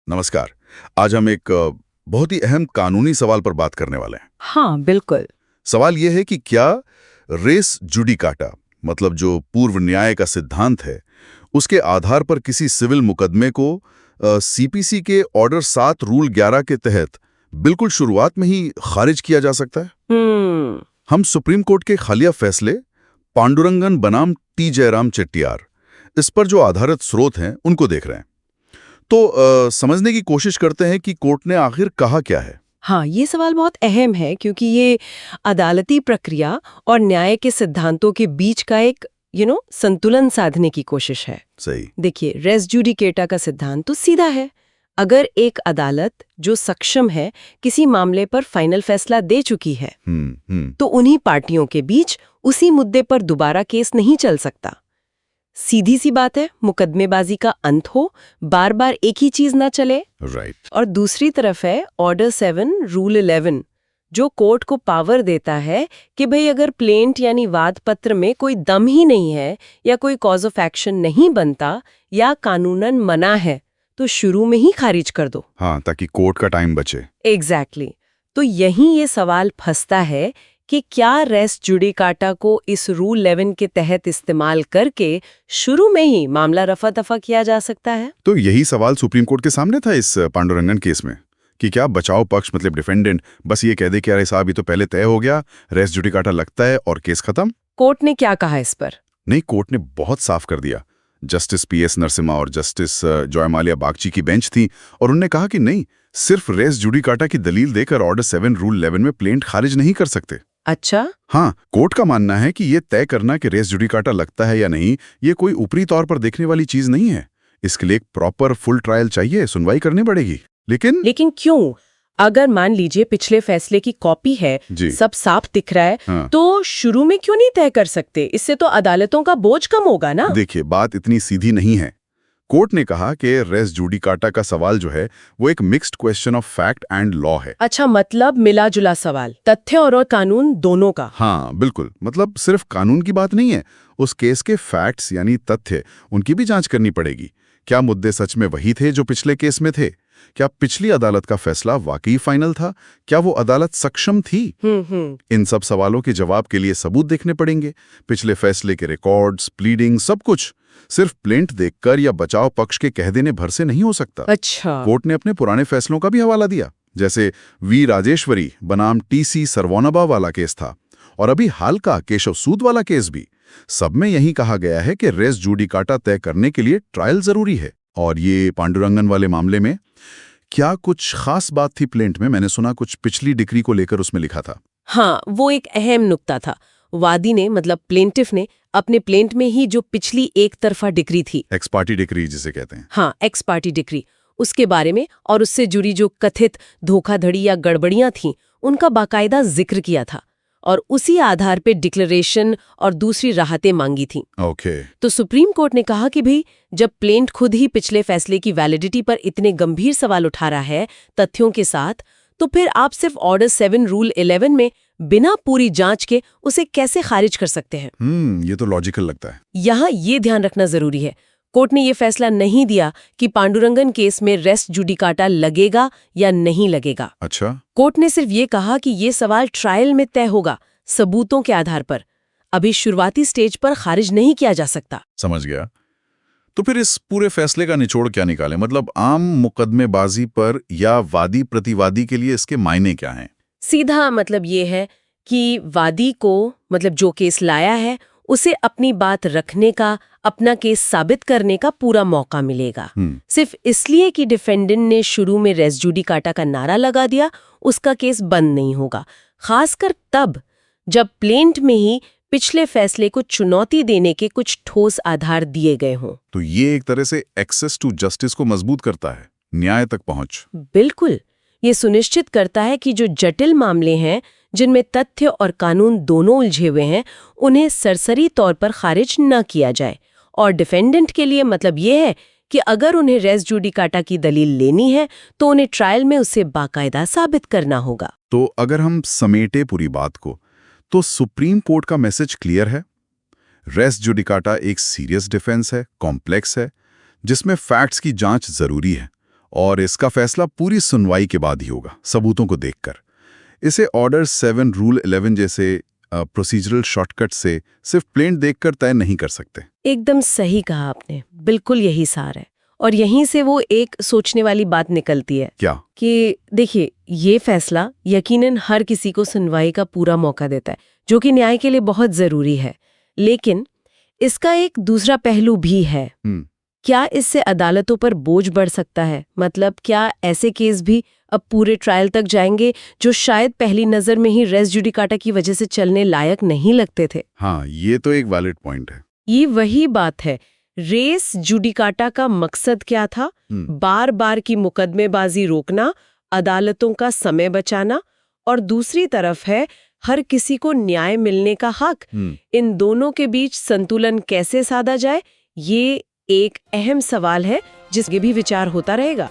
नमस्कार। आज हम एक बहुत ही अहम कानूनी सवाल पर बात करने वाले हैं। हाँ, बिल्कुल। सवाल यह है कि क्या रेस जुडिकाटा, मतलब जो पूर्व न्याय का सिद्धांत है, उसके आधार पर किसी सिविल मुकदमे को सीपीसी के ऑर्डर 7 रूल 11 के तहत बिल्कुल शुरुआत में ही खारिज किया जा सकता है? हम्म। हम सुप्रीम कोर्ट के हालिया फैसले पांडुरंगन बनाम टी जयराम चेट्टियार, इस पर जो आधारित स्रोत हैं, उनको देख रहे हैं। तो समझने की कोशिश करते हैं कि कोर्ट ने आखिर कहा क्या है। हाँ, ये सवाल बहुत अहम है क्योंकि ये अदालती प्रक्रिया और न्याय के सिद्धांतों के बीच का एक संतुलन साधने की कोशिश है। सही। देखिए, रेस जुडिकेटा का सिद्धांत तो सीधा है। अगर एक अदालत जो सक्षम है किसी मामले पर फाइनल फैसला दे चुकी है, तो उन्हीं पार्टियों के बीच उसी मुद्दे पर दोबारा केस नहीं चल सकता। सीधी सी बात है, मुकदमेबाजी का अंत हो, बार बार एक ही चीज ना चले। राइट। और दूसरी तरफ है ऑर्डर 7 रूल 11, जो कोर्ट को पावर देता है कि भाई अगर प्लेंट यानी वाद पत्र में कोई दम ही नहीं है या कोई कॉज ऑफ एक्शन नहीं बनता या कानूनन मना है तो शुरू में ही खारिज कर दो। हाँ, ताकि कोर्ट का टाइम बचे। एग्जैक्टली। तो यहीं ये सवाल फंसता है कि क्या रेस जुडिकाटा को इस रूल 11 के तहत इस्तेमाल करके शुरू में ही मामला रफा दफा किया जा सकता है? तो यही सवाल सुप्रीम कोर्ट के सामने था इस पांडुरंगन केस में, कि क्या बचाव पक्ष मतलब डिफेंडेंट बस ये कह दे कि अरे साहब ये तो पहले तय हो गया, रेस जुडिकाटा लगता है और केस खत्म। कोर्ट ने क्या कहा इस पर? नहीं, कोर्ट ने बहुत साफ कर दिया। जस्टिस पीएस नरसिम्हा और जस्टिस जयमाल्या बागची की बेंच थी और उन्होंने कहा कि नहीं, सिर्फ रेस जुडिकाटा की दलील देकर ऑर्डर 7 रूल 11 में प्लेंट खारिज नहीं कर सकते। अच्छा। हाँ, कोर्ट का मानना है कि ये तय करना कि रेस जुडिकाटा लगता है या नहीं, ये कोई ऊपरी तौर पर देखने वाली चीज नहीं है। इसके लिए एक प्रॉपर फुल ट्रायल चाहिए, सुनवाई करनी पड़ेगी। लेकिन क्यों? अगर मान लीजिए पिछले फैसले की कॉपी है, सब साफ दिख रहा है, हाँ। तो शुरू में क्यों नहीं तय कर सकते? इससे तो अदालतों का बोझ कम होगा ना। देखिए, बात इतनी सीधी नहीं है। कोर्ट ने कहा कि रेस जुडिकाटा का सवाल जो है वो एक mixed question of fact and law है। अच्छा, मतलब मिला जुला सवाल, तथ्य और कानून दोनों का। हाँ बिल्कुल, मतलब सिर्फ कानून की बात नहीं है, उस केस के फैक्ट्स यानी तथ्य, उनकी भी जांच करनी पड़ेगी। क्या मुद्दे सच में वही थे जो पिछले केस में थे? क्या पिछली अदालत का फैसला वाकई फाइनल था? क्या वो अदालत सक्षम थी? इन सब सवालों के जवाब के लिए सबूत देखने पड़ेंगे, पिछले फैसले के रिकॉर्ड्स, प्लीडिंग, सब कुछ। सिर्फ प्लेंट देखकर या बचाव पक्ष के कह देने भर से नहीं हो सकता। अच्छा। कोर्ट ने अपने पुराने फैसलों का भी हवाला दिया, जैसे वी राजेश्वरी बनाम टीसी सरवोनाबा वाला केस था और अभी हाल का केशव सूद वाला केस भी। सब में यही कहा गया है कि रेस जुडिकाटा तय करने के लिए ट्रायल जरूरी है। और ये पांडुरंगन वाले मामले में क्या कुछ खास बात थी प्लेंट में? मैंने सुना कुछ पिछली डिक्री को लेकर उसमें लिखा था। हाँ, वो एक अहम नुक्ता था। वादी ने मतलब प्लेंटिफ ने अपने प्लेंट में ही जो पिछली एक तरफा डिक्री थी, एक्स पार्टी डिक्री जिसे कहते हैं। हाँ, एक्स पार्टी डिक्री, उसके बारे में और उससे जुड़ी जो कथित धोखाधड़ी या गड़बड़ियां थीं, उनका बाकायदा जिक्र किया था और उसी आधार पे डिक्लेरेशन और दूसरी राहतें मांगी थीं। ओके। तो सुप्रीम कोर्ट ने कहा कि भाई जब प्लेंट खुद ही पिछले फैसले की वैलिडिटी पर इतने गंभीर सवाल उठा रहा है तथ्यों के साथ, तो फिर आप सिर्फ ऑर्डर 7 रूल 11 में बिना पूरी जांच के उसे कैसे खारिज कर सकते हैं? ये तो लॉजिकल लगता है। यहाँ ये ध्यान रखना जरूरी है, कोर्ट ने ये फैसला नहीं दिया कि पांडुरंगन केस में रेस जुडिकाटा लगेगा या नहीं लगेगा। अच्छा। कोर्ट ने सिर्फ ये कहा कि ये सवाल ट्रायल में तय होगा, सबूतों के आधार पर। अभी शुरुआती स्टेज पर खारिज नहीं किया जा सकता। समझ गया। तो फिर इस पूरे फैसले का निचोड़ क्या निकाले? मतलब आम मुकदमेबाजी पर या वादी प्रतिवादी के लिए इसके मायने क्या हैं? सीधा मतलब ये है कि वादी को, मतलब जो केस लाया है, उसे अपनी बात रखने का, अपना केस साबित करने का पूरा मौका मिलेगा। सिर्फ इसलिए कि डिफेंडेंट ने शुरू में रेस जुडिकाटा का नारा लगा दिया, उसका केस बंद नहीं होगा। खासकर तब जब प्लेंट में ही पिछले फैसले को चुनौती देने के कुछ ठोस आधार दिए गए हों। तो ये एक तरह से एक्सेस टू जस्टिस को मजबूत करता है, न्याय तक पहुंच। बिल्कुल, ये सुनिश्चित करता है कि जो जटिल मामले हैं, जिनमें तथ्य और कानून दोनों उलझे हुए हैं, उन्हें सरसरी तौर पर खारिज न किया जाए। और डिफेंडेंट के लिए मतलब ये है कि अगर उन्हें रेस जुडिकाटा की दलील लेनी है तो उन्हें ट्रायल में उसे बाकायदा साबित करना होगा। तो अगर हम समेटे पूरी बात को, तो सुप्रीम कोर्ट का मैसेज क्लियर है। रेस जुडिकाटा एक सीरियस डिफेंस है, कॉम्प्लेक्स है, जिसमें फैक्ट्स की जांच जरूरी है और इसका फैसला पूरी सुनवाई के बाद ही होगा, सबूतों को देखकर। इसे ऑर्डर 7 रूल 11 जैसे प्रोसीजरल शॉर्टकट से सिर्फ प्लेन देखकर तय नहीं कर सकते। एकदम सही कहा आपने, बिल्कुल यही सार है। और यहीं से वो एक सोचने वाली बात निकलती है क्या? कि देखिए, ये फैसला यकीनन हर किसी को सुनवाई का पूरा मौका देता है, जो कि न्याय के लिए बहुत जरूरी है। लेकिन इसका एक दूसरा पहलू भी है। क्या इससे अदालतों पर बोझ बढ़ सकता है? मतलब क्या ऐसे केस भी अब पूरे ट्रायल तक जाएंगे जो शायद पहली नजर में ही रेस जुडिकाटा की वजह से चलने लायक नहीं लगते थे? हाँ, ये तो एक वैलिड पॉइंट है। ये वही बात है। रेस जुडिकाटा का मकसद क्या था? बार बार की मुकदमेबाजी रोकना, अदालतों का समय बचाना, और दूसरी तरफ है हर किसी को न्याय मिलने का हक। इन दोनों के बीच संतुलन कैसे साधा जाए, ये एक अहम सवाल है जिसके भी विचार होता रहेगा।